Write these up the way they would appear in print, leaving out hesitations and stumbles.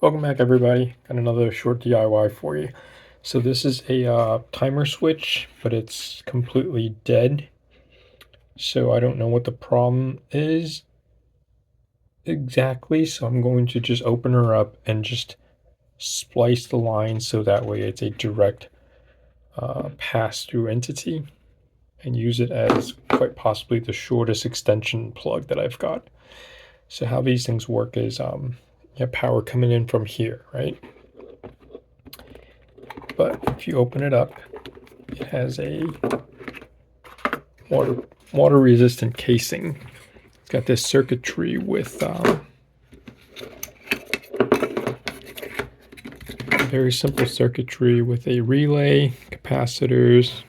Welcome back, everybody. Got another short DIY for you. So this is a timer switch, but it's completely dead. So I don't know what the problem is exactly. So I'm going to just open her up and just splice the line so that way it's a direct pass-through entity, and use it as quite possibly the shortest extension plug that I've got. So how these things work is you have power coming in from here, right? But if you open it up, it has a water resistant casing. It's got this circuitry with very simple circuitry with a relay, capacitors,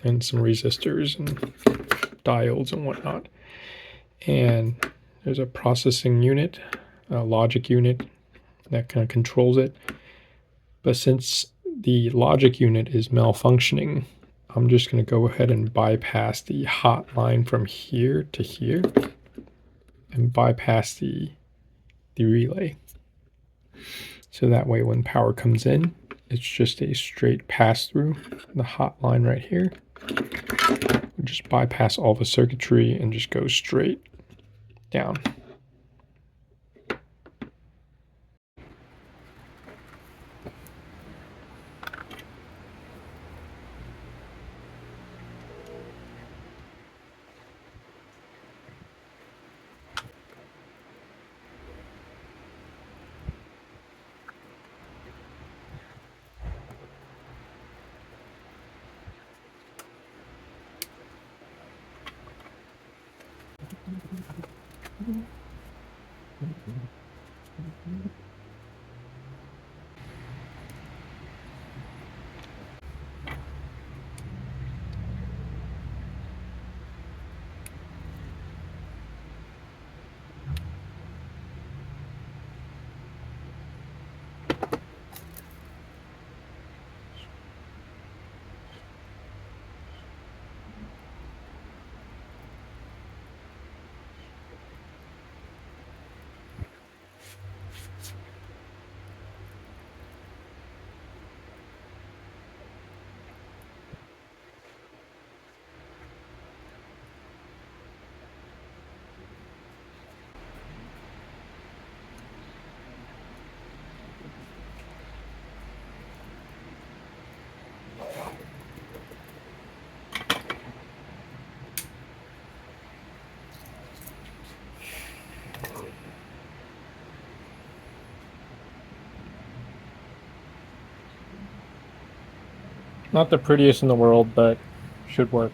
and some resistors and diodes and whatnot. And there's a processing unit, a logic unit that kind of controls it. But since the logic unit is malfunctioning, I'm just going to go ahead and bypass the hot line from here to here and bypass the relay. So that way when power comes in, it's just a straight pass through the hot line right here. We just bypass all the circuitry and just go straight down. Not the prettiest in the world, but should work.